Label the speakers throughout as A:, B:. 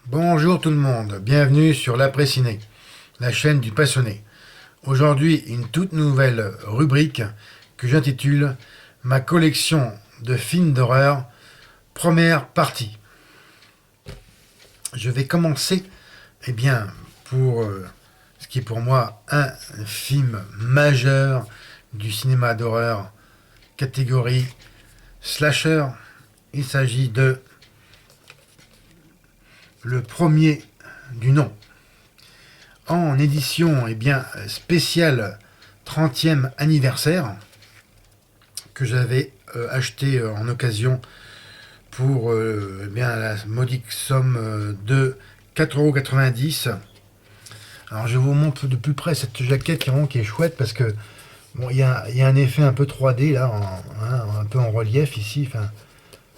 A: Bonjour tout le monde, bienvenue sur l'Après Ciné, la chaîne du passionné. Aujourd'hui, une toute nouvelle rubrique que j'intitule Ma collection de films d'horreur, première partie. Je vais commencer, pour ce qui est pour moi un film majeur du cinéma d'horreur, catégorie slasher. Il s'agit de le premier du nom. En édition spéciale 30e anniversaire, que j'avais acheté en occasion pour la modique somme de 4,90 €. Alors je vous montre de plus près cette jaquette qui est chouette parce que bon, il y a un effet un peu 3D là, un peu en relief ici. Enfin,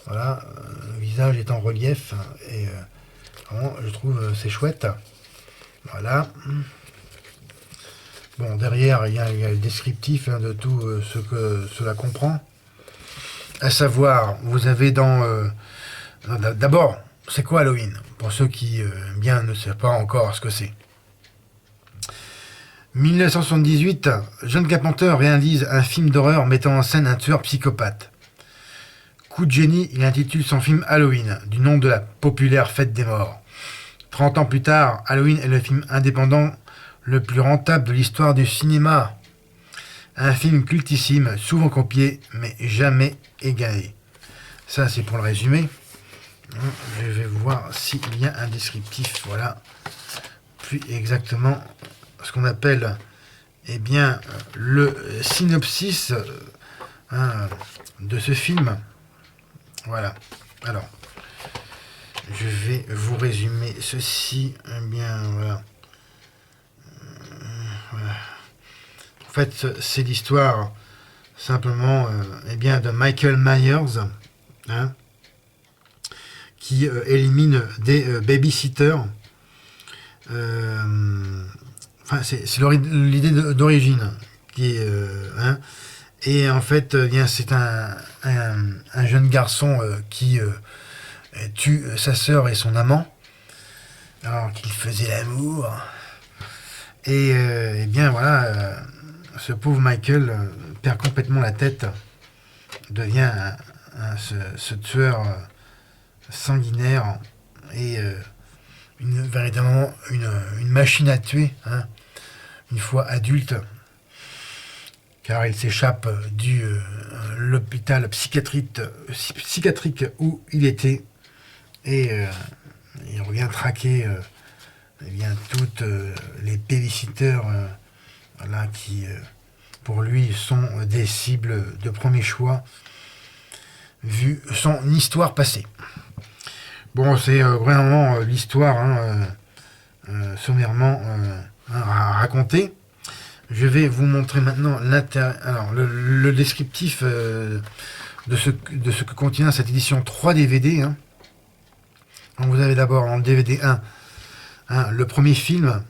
A: voilà, le visage est en relief et vraiment, je trouve c'est chouette. Voilà. Bon, derrière, il y a le descriptif de tout ce que cela comprend. À savoir, vous avez d'abord, c'est quoi Halloween? Pour ceux qui ne savent pas encore ce que c'est. 1978, John Carpenter réalise un film d'horreur mettant en scène un tueur psychopathe. Coup de génie, il intitule son film Halloween, du nom de la populaire fête des morts. 30 ans plus tard, Halloween est le film indépendant le plus rentable de l'histoire du cinéma. Un film cultissime, souvent copié, mais jamais égalé. Ça, c'est pour le résumé. Je vais voir s'il y a un descriptif. Voilà. Puis exactement ce qu'on appelle le synopsis de ce film. Voilà. Alors, je vais vous résumer ceci. Voilà. En fait, c'est l'histoire simplement de Michael Myers, qui élimine des babysitters. C'est l'idée d'origine qui est et en fait c'est un jeune garçon qui tue sa sœur et son amant alors qu'il faisait l'amour. Et ce pauvre Michael perd complètement la tête, devient ce tueur sanguinaire et véritablement une machine à tuer, une fois adulte, car il s'échappe du l'hôpital psychiatrique où il était et il revient traquer toutes les babysitters qui pour lui sont des cibles de premier choix vu son histoire passée. Bon, c'est vraiment l'histoire sommairement à raconter. Je vais vous montrer maintenant le descriptif de ce que contient cette édition 3 DVD. Donc vous avez d'abord en DVD 1 le premier film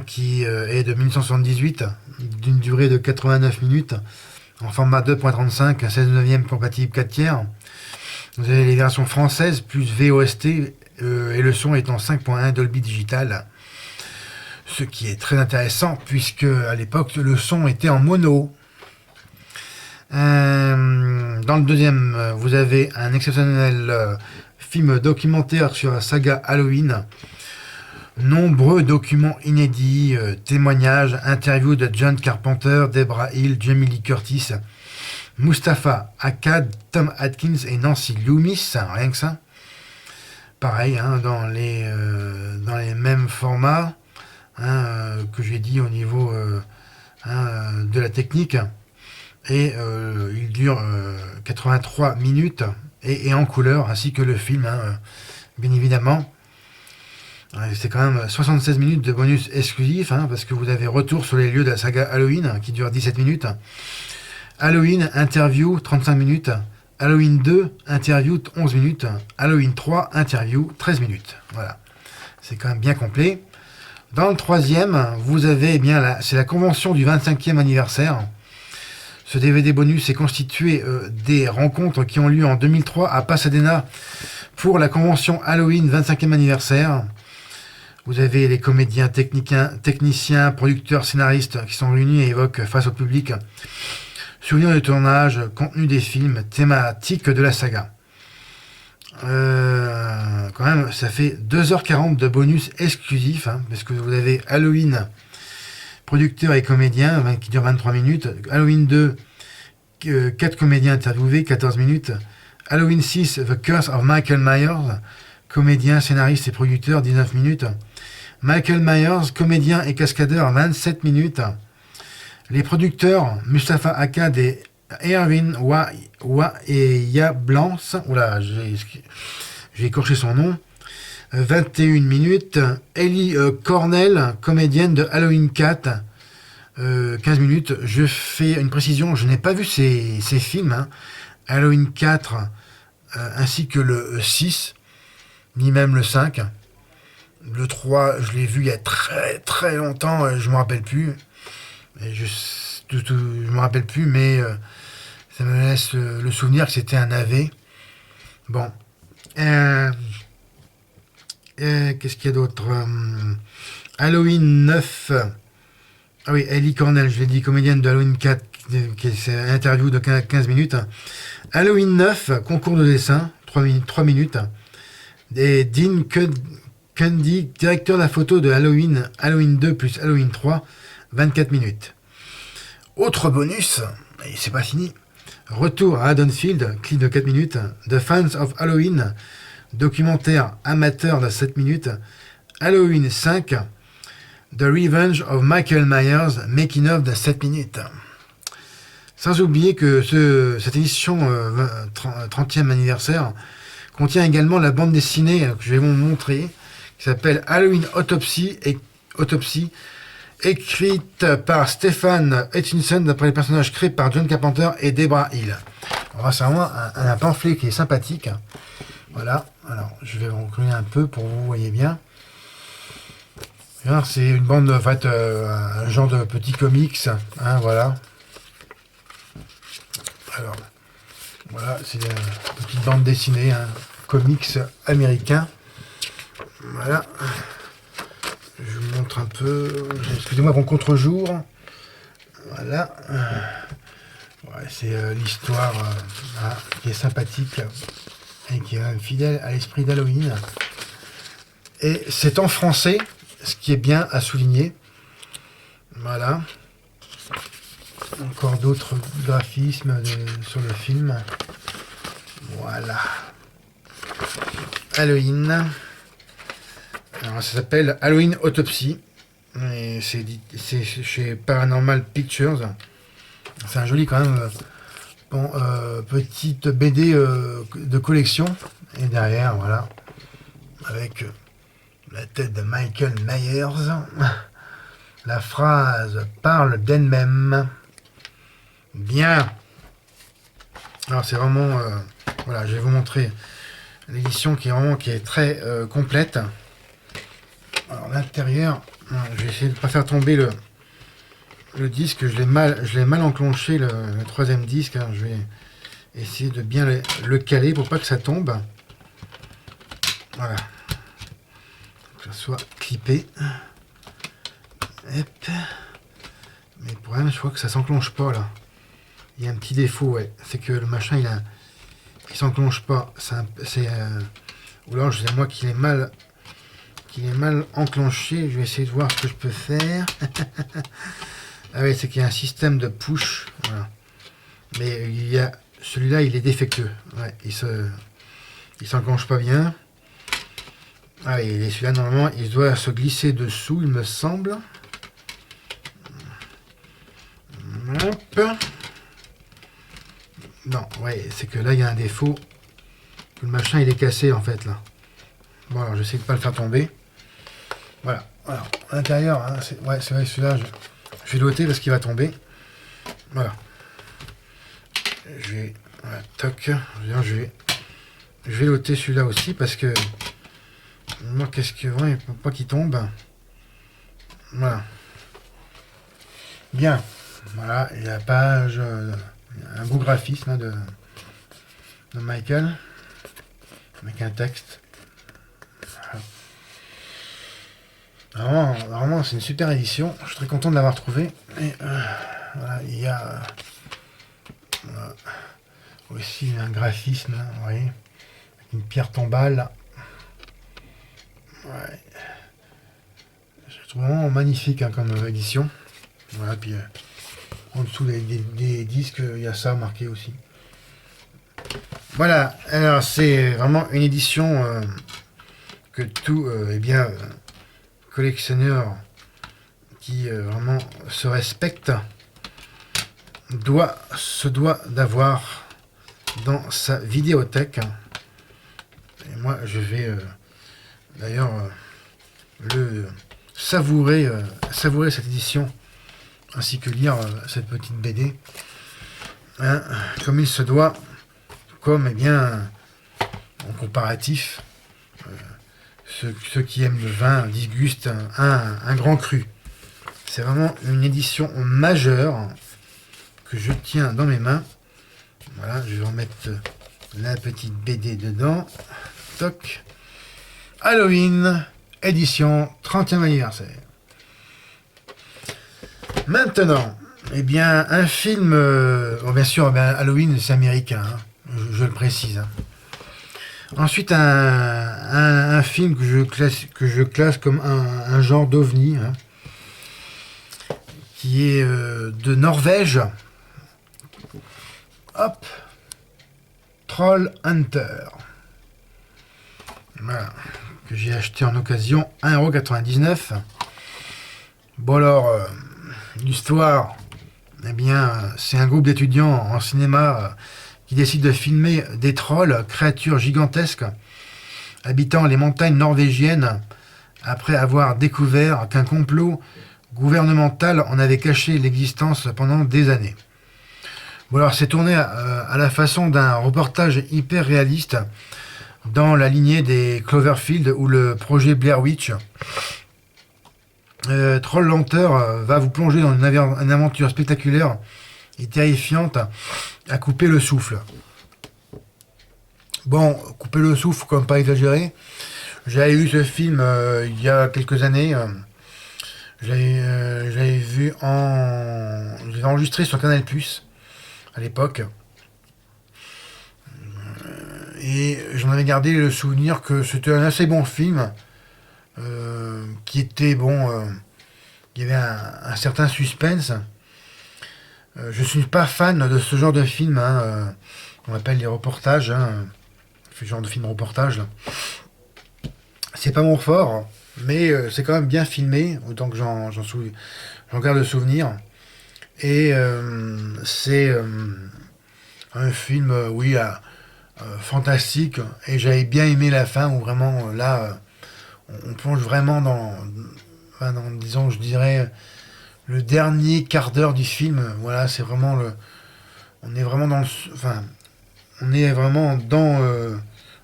A: qui est de 1978 d'une durée de 89 minutes en format 2.35 16/9 compatible 4 tiers. Vous avez les versions françaises plus VOST et le son est en 5.1 Dolby Digital. Ce qui est très intéressant puisque à l'époque le son était en mono. Dans le deuxième, vous avez un exceptionnel film documentaire sur la saga Halloween. Nombreux documents inédits, témoignages, interviews de John Carpenter, Deborah Hill, Jamie Lee Curtis, Mustapha Akkad, Tom Atkins et Nancy Loomis, rien que ça. Pareil, dans les mêmes formats que j'ai dit au niveau de la technique. Et il dure 83 minutes et en couleur, ainsi que le film, bien évidemment. C'est quand même 76 minutes de bonus exclusif, parce que vous avez retour sur les lieux de la saga Halloween, qui dure 17 minutes. Halloween interview 35 minutes. Halloween 2 interview 11 minutes. Halloween 3 interview 13 minutes. Voilà. C'est quand même bien complet. Dans le troisième, vous avez c'est la convention du 25e anniversaire. Ce DVD bonus est constitué des rencontres qui ont lieu en 2003 à Pasadena pour la convention Halloween 25e anniversaire. Vous avez les comédiens, techniciens, producteurs, scénaristes qui sont réunis et évoquent face au public souvenirs de tournage, contenu des films, thématiques de la saga. Quand même, ça fait 2h40 de bonus exclusifs, hein, parce que vous avez Halloween, producteur et comédien, qui dure 23 minutes. Halloween 2, 4 comédiens interviewés, 14 minutes. Halloween 6, The Curse of Michael Myers, comédien, scénariste et producteur, 19 minutes. Michael Myers, comédien et cascadeur, 27 minutes. Les producteurs, Mustafa Akkad et Erwin Yablans, oula, j'ai écorché son nom, 21 minutes. Ellie Cornell, comédienne de Halloween 4, 15 minutes. Je fais une précision, je n'ai pas vu ces films, hein. Halloween 4, ainsi que le 6, ni même le 5. Le 3, je l'ai vu il y a très très longtemps, je ne me rappelle plus. Et je me rappelle plus, mais ça me laisse le souvenir que c'était un AV. Bon. Qu'est-ce qu'il y a d'autre? Halloween 9. Ah oui, Ellie Cornell, je l'ai dit, comédienne de Halloween 4, qui est une interview de 15 minutes. Halloween 9, concours de dessin, 3 minutes. Et Dean Cundy, directeur de la photo de Halloween 2 plus Halloween 3, 24 minutes. Autre bonus, et c'est pas fini. Retour à Haddonfield, clip de 4 minutes. The Fans of Halloween, documentaire amateur de 7 minutes. Halloween 5, The Revenge of Michael Myers, making of de 7 minutes. Sans oublier que cette édition 30e anniversaire contient également la bande dessinée que je vais vous montrer, qui s'appelle Halloween Autopsy, écrite par Stephen Hutchinson d'après les personnages créés par John Carpenter et Debra Hill. Alors, c'est vraiment un pamphlet qui est sympathique. Voilà, alors je vais vous reculer un peu pour vous voyez bien. Alors, c'est une bande, en fait, un genre de petit comics, hein, voilà. Alors, voilà, c'est une petite bande dessinée, hein, comics américain. Voilà. Je vous montre un peu. Excusez-moi pour contre-jour. Voilà. Ouais, c'est l'histoire qui est sympathique et qui est fidèle à l'esprit d'Halloween. Et c'est en français, ce qui est bien à souligner. Voilà. Encore d'autres graphismes sur le film. Voilà. Halloween. Alors, ça s'appelle Halloween Autopsy. Et c'est chez Paranormal Pictures. C'est un joli quand même. Petite BD de collection. Et derrière, voilà. Avec la tête de Michael Myers. La phrase parle d'elle-même. Bien. Alors c'est vraiment... voilà, je vais vous montrer l'édition qui est très complète. Alors l'intérieur, je vais essayer de ne pas faire tomber le disque. Je l'ai mal enclenché, le troisième disque. Alors, je vais essayer de bien le caler pour pas que ça tombe. Voilà. Que ça soit clippé. Hop. Mais le problème, je crois que ça s'enclenche pas là. Il y a un petit défaut, ouais. C'est que le machin, il s'enclenche pas. Ou alors, c'est moi qui l'ai mal enclenché. Je vais essayer de voir ce que je peux faire. Ah oui, c'est qu'il y a un système de push. Voilà. Mais celui-là, il est défectueux. Ouais, il s'enclenche pas bien. Ah oui, et celui-là, normalement, il doit se glisser dessous, il me semble. Hop. Non, ouais, c'est que là, il y a un défaut. Le machin, il est cassé, en fait, là. Bon, alors, j'essaie de pas le faire tomber. Voilà. Alors, à l'intérieur, hein, c'est vrai, celui-là, je vais l'ôter parce qu'il va tomber. Voilà. Voilà, toc. Je vais l'ôter celui-là aussi parce que... Moi, qu'est-ce que... Ouais, il ne faut pas qu'il tombe. Voilà. Bien. Voilà, et la page... un beau graphisme hein, de Michael. avec un texte. Vraiment, c'est une super édition. Je suis très content de l'avoir trouvé. Et voilà, il y a aussi un graphisme, vous voyez, avec une pierre tombale. Ouais. Je trouve vraiment magnifique comme édition. Voilà, puis en dessous des disques, il y a ça marqué aussi. Voilà, alors c'est vraiment une édition que tout collectionneur qui vraiment se respecte se doit d'avoir dans sa vidéothèque. Et moi, je vais d'ailleurs savourer cette édition ainsi que lire cette petite BD, hein, comme il se doit, comme en comparatif, ceux qui aiment le vin dégustent un grand cru. C'est vraiment une édition majeure que je tiens dans mes mains. Voilà, je vais remettre la petite BD dedans. Toc. Halloween, édition 30e anniversaire. Maintenant, un film... bien sûr, Halloween, c'est américain, hein, je le précise. Hein. Ensuite, un film que je classe comme un genre d'ovni, hein, qui est de Norvège. Hop, Troll Hunter. Voilà, que j'ai acheté en occasion 1,99 €. Bon alors, l'histoire, c'est un groupe d'étudiants en cinéma qui décide de filmer des trolls, créatures gigantesques, habitant les montagnes norvégiennes, après avoir découvert qu'un complot gouvernemental en avait caché l'existence pendant des années. Bon alors c'est tourné à la façon d'un reportage hyper réaliste dans la lignée des Cloverfield ou le projet Blair Witch. Troll Hunter va vous plonger dans une aventure spectaculaire et terrifiante à couper le souffle. Bon, couper le souffle, comme pas exagérer. J'avais vu ce film il y a quelques années. J'avais vu j'avais enregistré sur Canal+ à l'époque. Et j'en avais gardé le souvenir que c'était un assez bon film. Qui était bon. Il y avait un certain suspense. Je suis pas fan de ce genre de film. Hein, on appelle les reportages. Hein, ce genre de film reportage. Là. C'est pas mon fort, mais c'est quand même bien filmé, autant que j'en garde le souvenir. Et c'est un film, fantastique. Et j'avais bien aimé la fin où vraiment là, on plonge vraiment disons, je dirais, le dernier quart d'heure du film. Voilà, c'est vraiment on est vraiment on est vraiment dans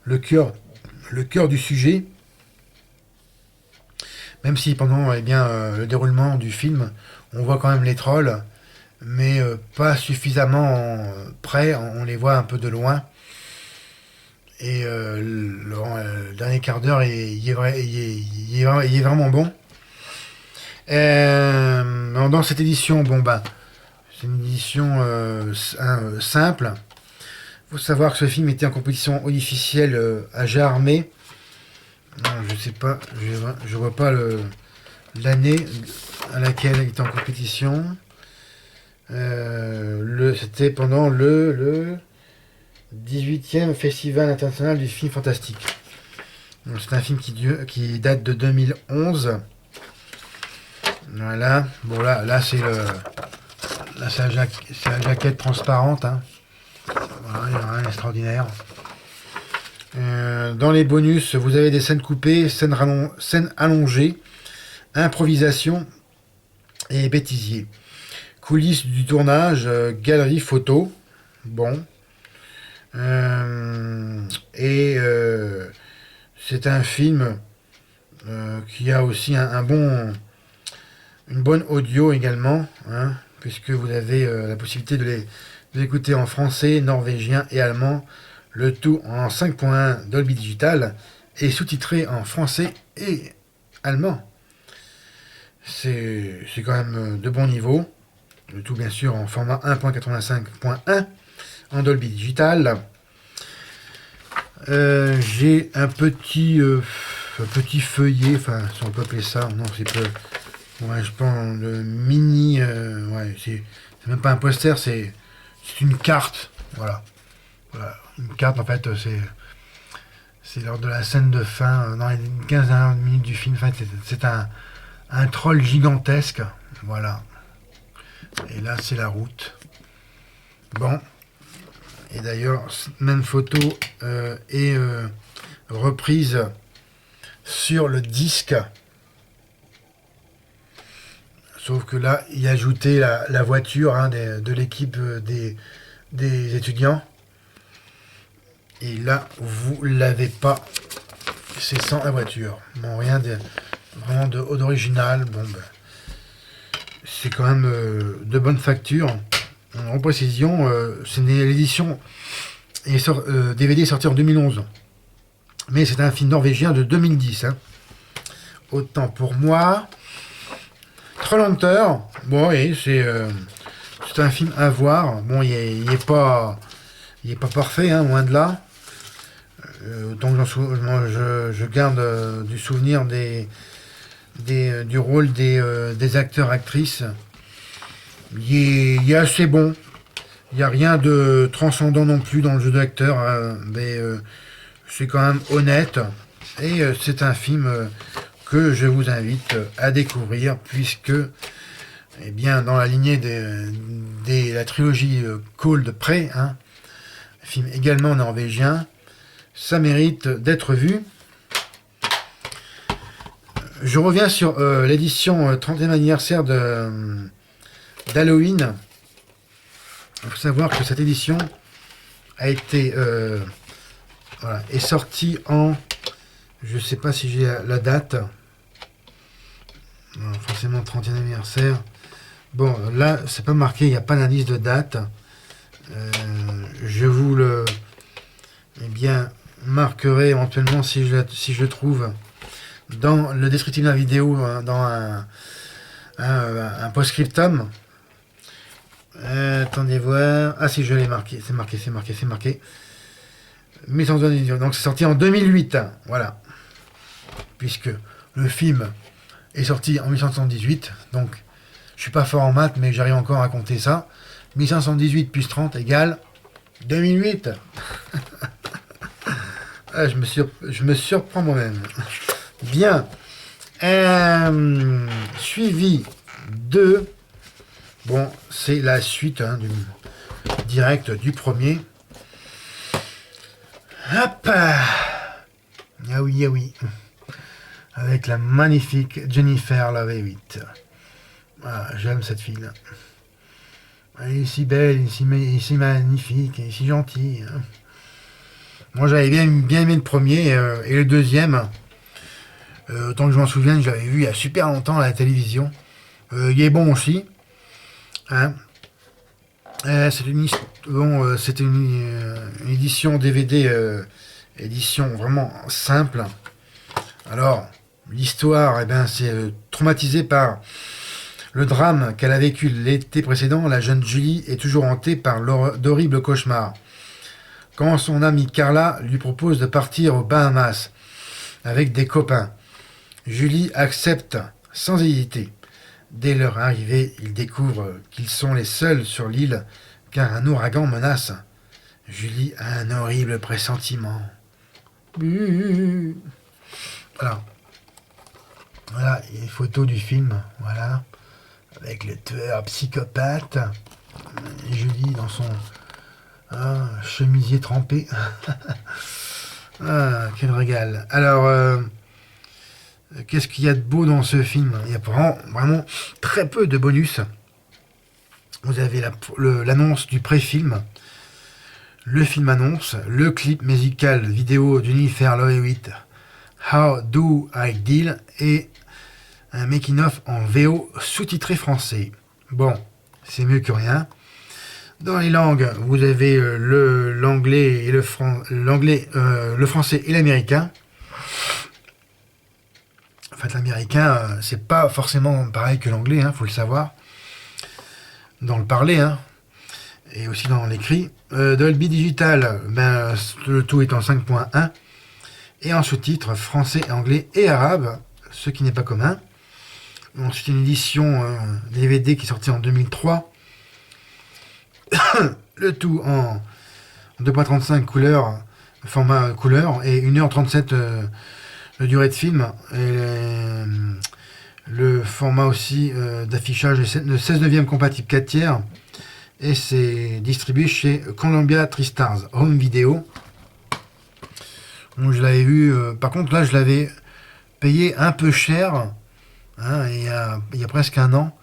A: le cœur du sujet. Même si pendant le déroulement du film, on voit quand même les trolls, mais pas suffisamment près, on les voit un peu de loin. Et le dernier quart d'heure, il est vraiment bon. Dans cette édition, c'est une édition simple. Il faut savoir que ce film était en compétition officielle à Jet Armé. Non, je sais pas, je vois pas l'année à laquelle il était en compétition. C'était pendant le 18e Festival international du film fantastique. C'est un film qui date de 2011. Voilà. Bon là c'est la jaquette transparente. Hein. Voilà, il n'y a rien d'extraordinaire. Dans les bonus, vous avez des scènes coupées, scènes allongées, improvisation et bêtisier. Coulisses du tournage, galerie photo. Bon. C'est un film qui a aussi une bonne audio également, hein, puisque vous avez la possibilité de l'écouter en français, norvégien et allemand Le tout en 5.1 Dolby Digital et sous-titré en français et allemand. C'est quand même de bon niveau. Le tout bien sûr en format 1.85.1 en Dolby Digital. J'ai un petit feuillet, enfin si on peut appeler ça, non c'est peu. Ouais, je pense le mini, ouais, c'est même pas un poster, c'est une carte, voilà. Voilà, une carte en fait, c'est lors de la scène de fin, dans les 15 dernières minutes du film, en fait, c'est un troll gigantesque, voilà. Et là, c'est la route. Bon, et d'ailleurs, cette même photo est reprise sur le disque. Sauf que là, il a ajouté la voiture hein, de l'équipe des étudiants. Et là, vous l'avez pas. C'est sans la voiture. Bon, rien vraiment d'original. Bon, ben, c'est quand même de bonne facture. En précision, c'est l'édition DVD sorti en 2011. Mais c'est un film norvégien de 2010. Hein. Autant pour moi. Trollhunter, bon, oui, c'est un film à voir. Bon, il est pas parfait, hein, loin de là. Donc je garde du souvenir du rôle des acteurs actrices. Il est assez bon. Il n'y a rien de transcendant non plus dans le jeu d'acteur, hein, mais c'est quand même honnête. Et c'est un film que je vous invite à découvrir, puisque eh bien, dans la lignée de la trilogie Cold Prey, hein, film également norvégien, ça mérite d'être vu. Je reviens sur l'édition 30e anniversaire d'Halloween. Il faut savoir que cette édition a été voilà, est sortie en, je sais pas si j'ai la date, non, forcément 30e anniversaire. Bon, là, c'est pas marqué, il n'y a pas d'indice de date. Je vous le marquerai éventuellement si je le trouve dans le descriptif de la vidéo, dans un post-scriptum. Attendez voir. Ah si, je l'ai marqué. C'est marqué. 1978. Donc c'est sorti en 2008. Hein, voilà. Puisque le film est sorti en 1978. Donc je suis pas fort en maths, mais j'arrive encore à compter ça. 1518 plus 30 égale 2008. Ah, je me surprends moi-même. Bien. Suivi de... Bon, c'est la suite hein, direct du premier. Hop. Ah oui. Avec la magnifique Jennifer Love Hewitt. Ah, j'aime cette fille. Elle est si belle, si magnifique, et si gentille. Moi, j'avais bien aimé le premier et le deuxième. Autant que je m'en souvienne, je l'avais vu il y a super longtemps à la télévision. Il est bon aussi. Hein. C'était une édition DVD, édition vraiment simple. Alors, l'histoire, c'est traumatisé par le drame qu'elle a vécu l'été précédent. La jeune Julie est toujours hantée par d'horribles cauchemars. Quand son amie Carla lui propose de partir aux Bahamas avec des copains, Julie accepte sans hésiter. Dès leur arrivée, ils découvrent qu'ils sont les seuls sur l'île car un ouragan menace. Julie a un horrible pressentiment. Voilà. Voilà, il y a une photo du film, voilà, avec le tueur psychopathe. Julie dans son chemisier trempé. Ah, quel régal. Alors, qu'est-ce qu'il y a de beau dans ce film? Il y a vraiment très peu de bonus. Vous avez l'annonce du pré-film, le film annonce, le clip musical vidéo d'Jennifer Love Hewitt, How Do I Deal, et un making-of en VO sous-titré français. Bon, c'est mieux que rien. Dans les langues, vous avez l'anglais et le français et l'américain. En fait, l'américain, c'est pas forcément pareil que l'anglais, faut le savoir. Dans le parler, et aussi dans l'écrit. Dolby Digital, le tout est en 5.1. Et en sous-titres français, anglais et arabe, ce qui n'est pas commun. Ensuite, une édition DVD qui est sortie en 2003. Le tout en 2.35 couleurs, format couleur, et 1h37 de durée de film. Et le format aussi d'affichage de 16 neuvième compatible 4 tiers. Et c'est distribué chez Columbia TriStars Home Video. Donc je l'avais vu, par contre là je l'avais payé un peu cher, il y a presque un an.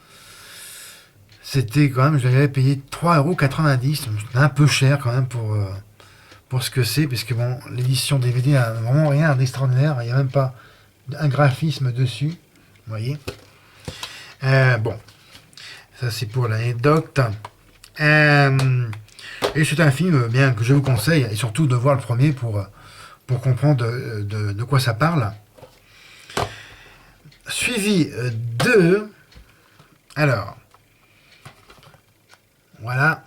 A: C'était quand même, je l'avais payé 3,90 €, un peu cher quand même pour ce que c'est, parce que bon, l'édition DVD a vraiment rien d'extraordinaire, il n'y a même pas un graphisme dessus, vous voyez. Bon, ça c'est pour l'anecdote. Et c'est un film bien que je vous conseille, et surtout de voir le premier pour comprendre de quoi ça parle. Suivi de... Alors, voilà,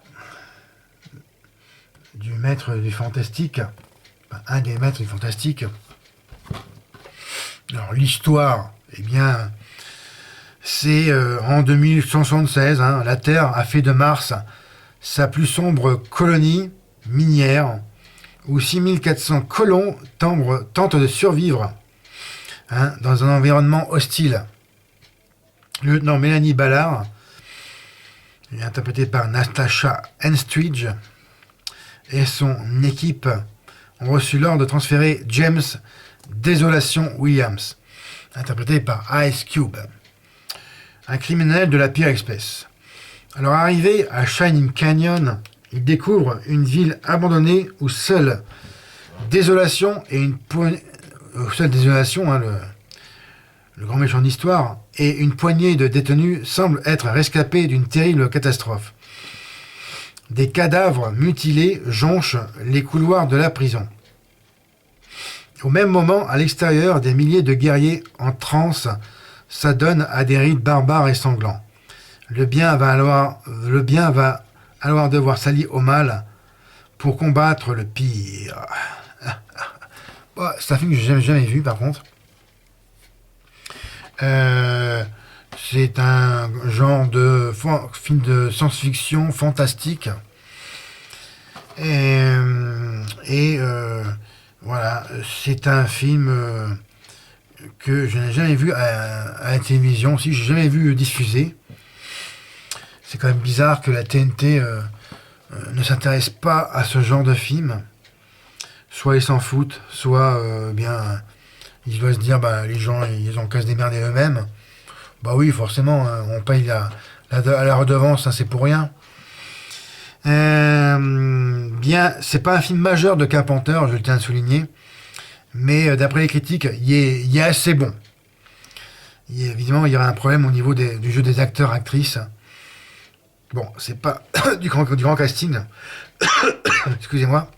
A: du maître du fantastique, un des maîtres du fantastique. Alors l'histoire, eh bien, c'est en 2176, la Terre a fait de Mars sa plus sombre colonie minière, où 6400 colons tentent de survivre dans un environnement hostile. Le lieutenant Mélanie Ballard, interprétée par Natasha Henstridge, et son équipe ont reçu l'ordre de transférer James Désolation Williams, interprété par Ice Cube, un criminel de la pire espèce. Alors arrivé à Shining Canyon, il découvre une ville abandonnée où seule désolation et le grand méchant d'histoire, et une poignée de détenus semblent être rescapés d'une terrible catastrophe. Des cadavres mutilés jonchent les couloirs de la prison. Au même moment, à l'extérieur, des milliers de guerriers en transe s'adonnent à des rites barbares et sanglants. Le bien va alors devoir s'allier au mal pour combattre le pire. Bon, c'est un film que je n'ai jamais vu, par contre. C'est un genre de film de science-fiction fantastique. Et voilà, c'est un film que je n'ai jamais vu à la télévision. Aussi, j'ai jamais vu diffusé. C'est quand même bizarre que la TNT ne s'intéresse pas à ce genre de film. Soit ils s'en foutent, soit bien ils doivent se dire les gens ils ont qu'à se démerder eux-mêmes. Bah oui, forcément, on paye la redevance, c'est pour rien. Bien, c'est pas un film majeur de Carpenter, je tiens à le souligner, mais d'après les critiques, il est assez bon. Évidemment, il y aura un problème au niveau du jeu des acteurs-actrices. Bon, c'est pas du grand casting, excusez-moi,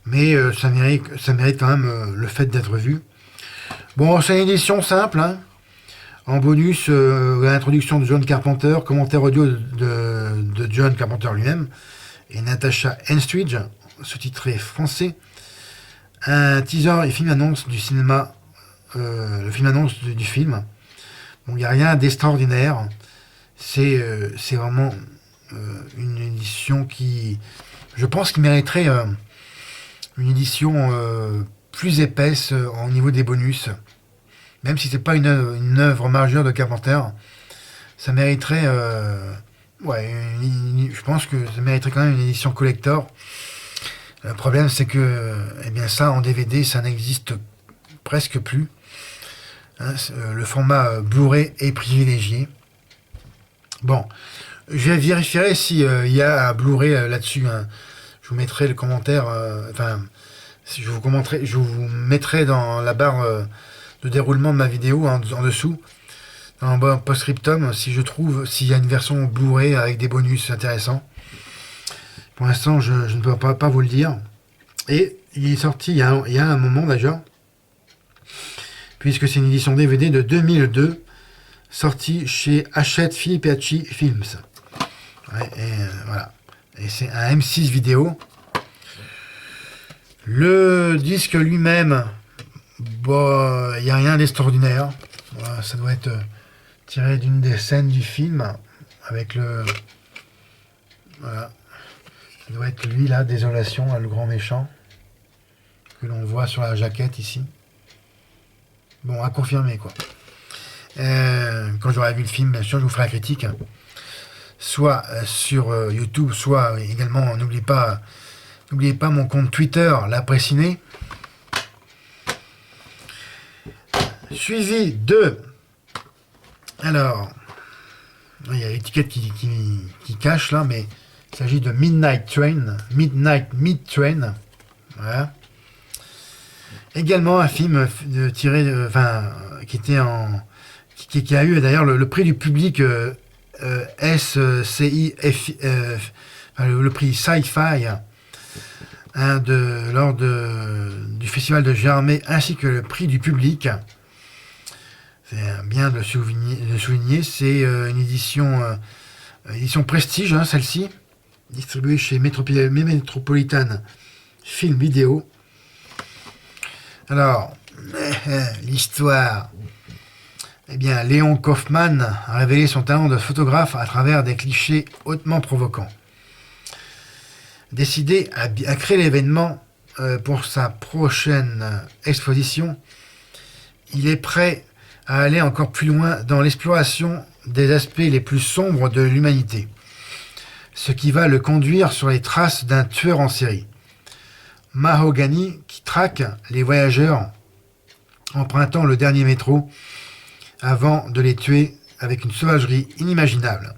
A: mais ça mérite quand même le fait d'être vu. Bon, c'est une édition simple, En bonus, l'introduction de John Carpenter, commentaire audio de John Carpenter lui-même, et Natasha Henstridge, sous-titré français, un teaser et film-annonce du cinéma, le film-annonce du film. Bon, il n'y a rien d'extraordinaire. C'est vraiment une édition qui, je pense, qui mériterait une édition plus épaisse au niveau des bonus. Même si c'est pas une œuvre majeure de Carpenter, ça mériterait, je pense que ça mériterait quand même une édition collector. Le problème, c'est que, ça en DVD, ça n'existe presque plus. Le format Blu-ray est privilégié. Bon, je vérifierai s'il y a un Blu-ray là-dessus. Je vous mettrai le commentaire. Je vous mettrai dans la barre de déroulement de ma vidéo en dessous en bas post-scriptum, si je trouve, s'il y a une version Blu-ray avec des bonus intéressants. Pour l'instant, je ne peux pas vous le dire. Et il est sorti il y a un moment déjà, puisque c'est une édition DVD de 2002, sortie chez Hachette Filipacci Films. Ouais, et voilà. Et c'est un M6 vidéo. Le disque lui-même, bon, il n'y a rien d'extraordinaire. Voilà, ça doit être tiré d'une des scènes du film, avec le... Voilà. Ça doit être lui là, Désolation, là, le grand méchant, que l'on voit sur la jaquette ici. Bon, à confirmer quoi. Quand j'aurai vu le film, bien sûr, je vous ferai la critique. Soit sur YouTube, soit également, n'oubliez pas mon compte Twitter, l'après-ciné. Suivi de... Alors, il y a l'étiquette qui cache là, mais il s'agit de Midnight Train. Voilà. Également un film tiré, qui était qui a eu d'ailleurs le prix du public le prix Sci-Fi lors du festival de Germay, ainsi que le prix du public. C'est bien de le souligner. C'est une édition prestige, hein, celle-ci, distribuée chez Metropolitan Film Vidéo. Alors, l'histoire. Eh bien, Léon Kaufman a révélé son talent de photographe à travers des clichés hautement provoquants. Décidé à créer l'événement pour sa prochaine exposition, il est prêt à aller encore plus loin dans l'exploration des aspects les plus sombres de l'humanité, ce qui va le conduire sur les traces d'un tueur en série. Mahogany qui traque les voyageurs empruntant le dernier métro avant de les tuer avec une sauvagerie inimaginable.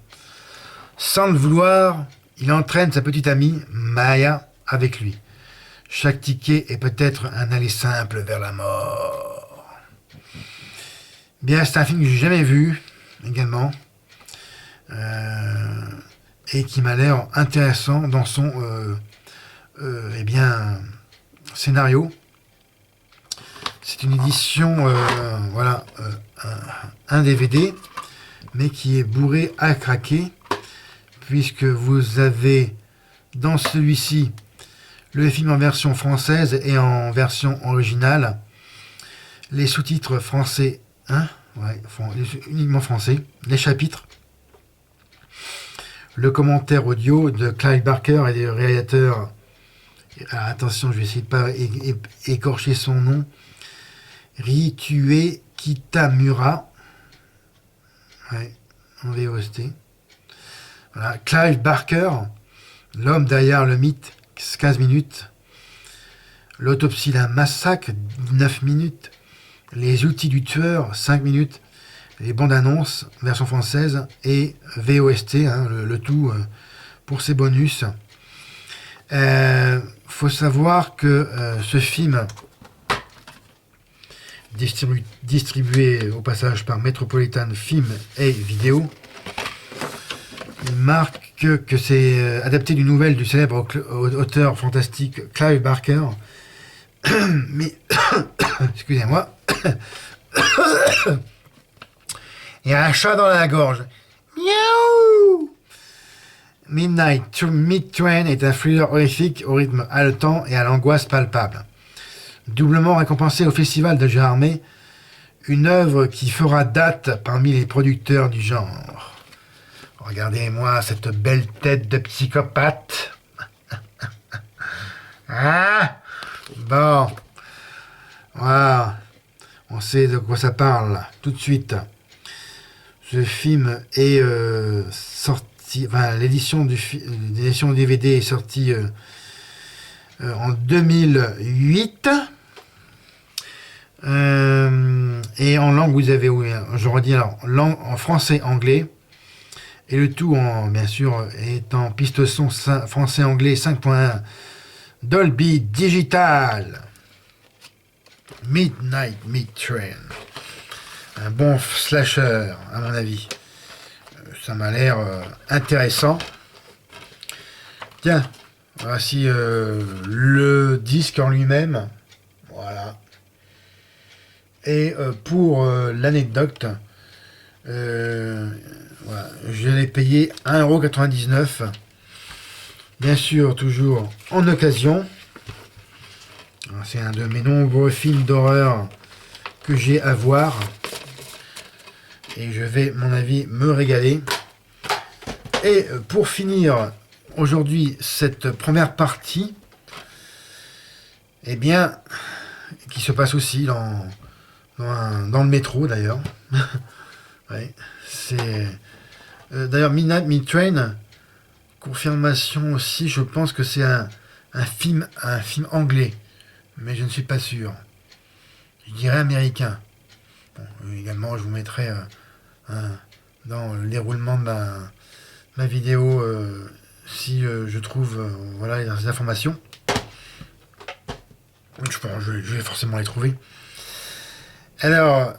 A: Sans le vouloir, il entraîne sa petite amie, Maya, avec lui. Chaque ticket est peut-être un aller simple vers la mort. Bien, c'est un film que j'ai jamais vu, également, et qui m'a l'air intéressant dans son scénario. C'est une édition, un DVD, mais qui est bourré à craquer, puisque vous avez dans celui-ci le film en version française et en version originale, les sous-titres français, uniquement français, les chapitres, le commentaire audio de Clive Barker et des réalisateurs. Alors, attention, je vais essayer de pas écorcher son nom. Ryutue Kitamura, en VOST. Voilà. Clive Barker, l'homme derrière le mythe, 15 minutes. L'autopsie d'un massacre, 9 minutes. Les outils du tueur, 5 minutes. Les bandes annonces, version française, et VOST, le tout pour ses bonus. Faut savoir que ce film, distribué au passage par Metropolitan Film et Vidéo, il marque que c'est adapté d'une nouvelle du célèbre auteur fantastique Clive Barker. Mais, excusez-moi, il y a un chat dans la gorge. Miaou! Midnight Train est un thriller horrifique au rythme haletant et à l'angoisse palpable. Doublement récompensé au Festival de Germay, une œuvre qui fera date parmi les producteurs du genre. Regardez-moi cette belle tête de psychopathe. Ah, bon, voilà, on sait de quoi ça parle tout de suite. Ce film est sorti, l'édition DVD est sortie en 2008. Et en langue, vous avez, je redis alors, en français, anglais, et le tout bien sûr est en piste son français-anglais 5.1 Dolby Digital. Midnight Train. un bon slasher, à mon avis. Ça m'a l'air intéressant. Tiens, voici le disque en lui-même. Voilà. Et pour l'anecdote, voilà, je l'ai payé 1,99 €. Bien sûr, toujours en occasion. C'est un de mes nombreux films d'horreur que j'ai à voir. Et je vais, à mon avis, me régaler. Et pour finir aujourd'hui cette première partie, eh bien, qui se passe aussi dans le métro d'ailleurs. Ouais, c'est d'ailleurs Midnight Train. Confirmation aussi, je pense que c'est un film anglais, mais je ne suis pas sûr. Je dirais américain. Bon, également, je vous mettrai dans le déroulement de ma vidéo si je trouve voilà, les informations. Je vais forcément les trouver. Alors,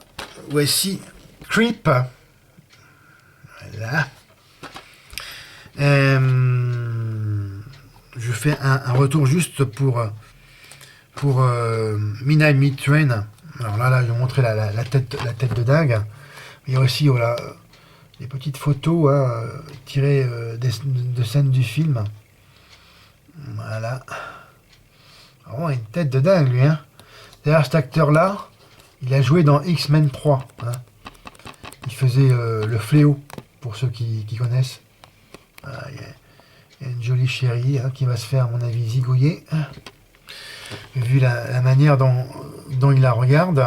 A: voici Creep. Voilà. Je fais un retour juste pour Midnight Train. Alors là, je vais montrer la tête de dingue. Il y a aussi voilà, des petites photos tirées de scènes du film. Voilà. Vraiment une tête de dingue, lui. Hein. D'ailleurs, cet acteur-là, il a joué dans X-Men 3. Hein. Il faisait le fléau, pour ceux qui connaissent. Il y a une jolie chérie qui va se faire, à mon avis, zigouiller. Vu la manière dont il la regarde,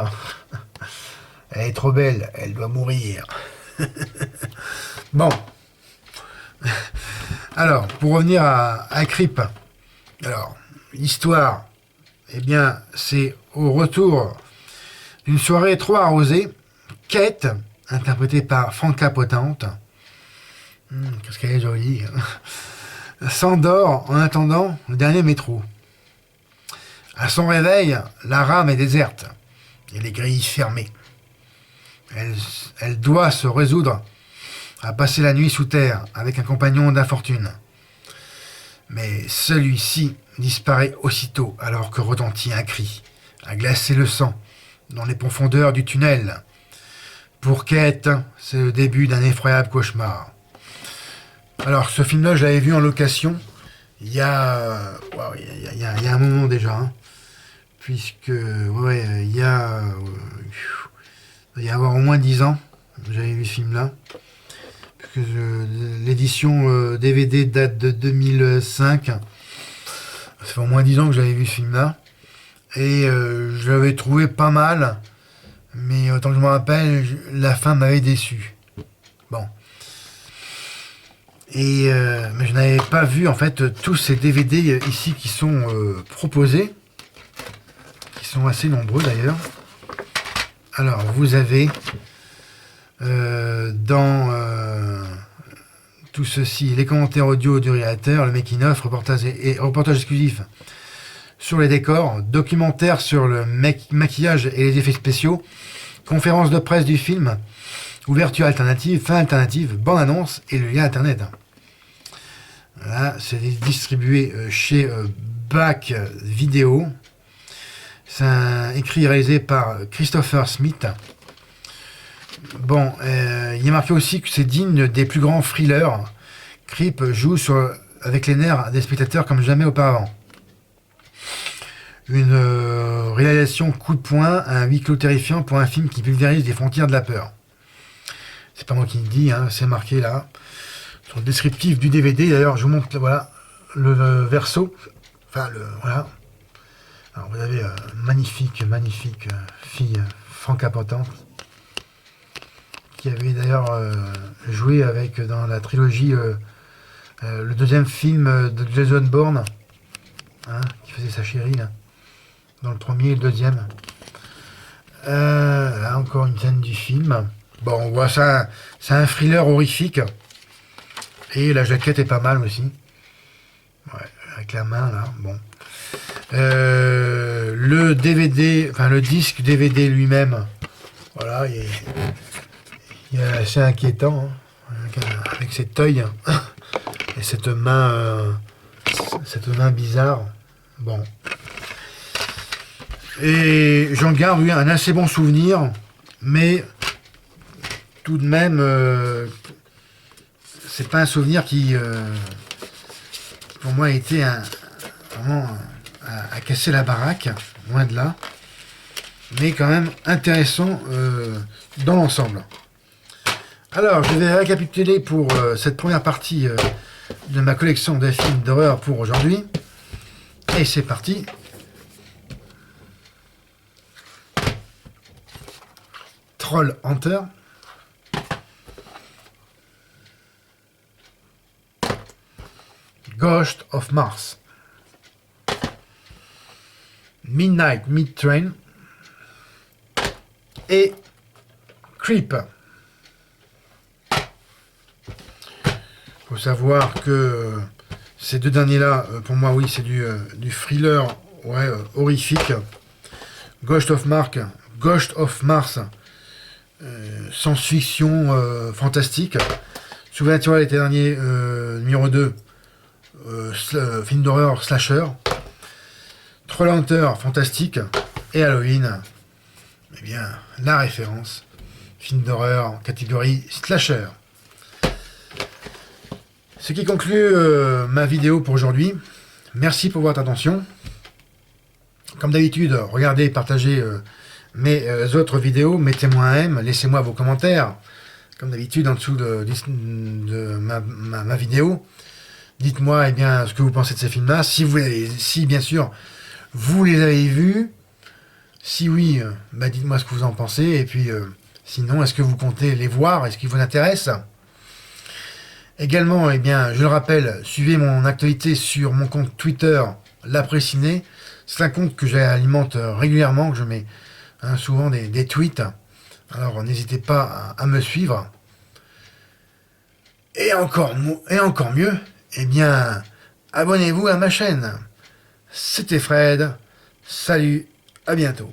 A: elle est trop belle, elle doit mourir. Bon. Alors, pour revenir à Creep. Alors, l'histoire, eh bien, c'est au retour d'une soirée trop arrosée. Kate, interprétée par Franka Potente, qu'est-ce qu'elle est jolie, s'endort en attendant le dernier métro. À son réveil, la rame est déserte et les grilles fermées. Elle doit se résoudre à passer la nuit sous terre avec un compagnon d'infortune. Mais celui-ci disparaît aussitôt alors que retentit un cri, à glacer le sang dans les profondeurs du tunnel. Pour Kate, c'est le début d'un effroyable cauchemar. Alors, ce film-là, je l'avais vu en location il y a un moment déjà. Hein, puisque, ouais, il y a avoir au moins 10 ans, j'avais vu ce film-là. L'édition DVD date de 2005. Ça fait au moins 10 ans que j'avais vu ce film-là. Et je l'avais trouvé pas mal. Mais autant que je me rappelle, la fin m'avait déçu. Bon. Et mais je n'avais pas vu en fait tous ces DVD ici qui sont proposés, qui sont assez nombreux d'ailleurs. Alors vous avez dans tout ceci les commentaires audio du réalisateur, le making-of, reportage exclusif sur les décors, documentaire sur le maquillage et les effets spéciaux, conférence de presse du film, ouverture alternative, fin alternative, bande-annonce et le lien internet. Là, c'est distribué chez Back Vidéo. C'est écrit et réalisé par Christopher Smith. Bon, il est marqué aussi que c'est digne des plus grands thrillers. Creep joue avec les nerfs des spectateurs comme jamais auparavant. Une réalisation coup de poing, un huis clos terrifiant pour un film qui pulvérise les frontières de la peur. C'est pas moi qui le dis, hein, c'est marqué là. Sur le descriptif du DVD, d'ailleurs, je vous montre voilà, le verso. Enfin, voilà. Alors, vous avez magnifique fille, Franka Potente, qui avait d'ailleurs joué dans la trilogie, le deuxième film de Jason Bourne, hein, qui faisait sa chérie, là, dans le premier et le deuxième. Là, encore une scène du film. Bon, on voit ça, c'est un thriller horrifique. Et la jaquette est pas mal aussi. Ouais, avec la main, là, bon. Le DVD, enfin le disque DVD lui-même, Voilà, il est assez inquiétant, hein, avec cet œil et cette main bizarre. Bon. Et j'en garde oui, un assez bon souvenir, mais tout de même, c'est pas un souvenir qui, pour moi, a été vraiment à casser la baraque, loin de là, mais quand même intéressant dans l'ensemble. Alors, je vais récapituler pour cette première partie de ma collection de films d'horreur pour aujourd'hui. Et c'est parti. Troll Hunter. Ghost of Mars. Midnight Meat Train. Et Creep. Il faut savoir que ces deux derniers-là, pour moi, oui, c'est du thriller horrifique. Ghost of Mars, science-fiction fantastique. Souviens-toi, l'été dernier, numéro 2, film d'horreur slasher. Trollhunter, fantastique. Et Halloween, eh bien, la référence. Film d'horreur, catégorie slasher. Ce qui conclut ma vidéo pour aujourd'hui. Merci pour votre attention. Comme d'habitude, regardez et partagez mes autres vidéos. Mettez-moi un M, laissez-moi vos commentaires. Comme d'habitude, en dessous de ma vidéo. Dites-moi eh bien, ce que vous pensez de ces films-là. Si bien sûr, vous les avez vus. Si oui, dites-moi ce que vous en pensez. Et puis, sinon, est-ce que vous comptez les voir? Est-ce qu'ils vous intéressent? Également, eh bien, je le rappelle, suivez mon actualité sur mon compte Twitter, l'Après-Ciné. C'est un compte que j'alimente régulièrement, que je mets souvent des tweets. Alors, n'hésitez pas à me suivre. Et encore mieux, eh bien, abonnez-vous à ma chaîne. C'était Fred. Salut, à bientôt.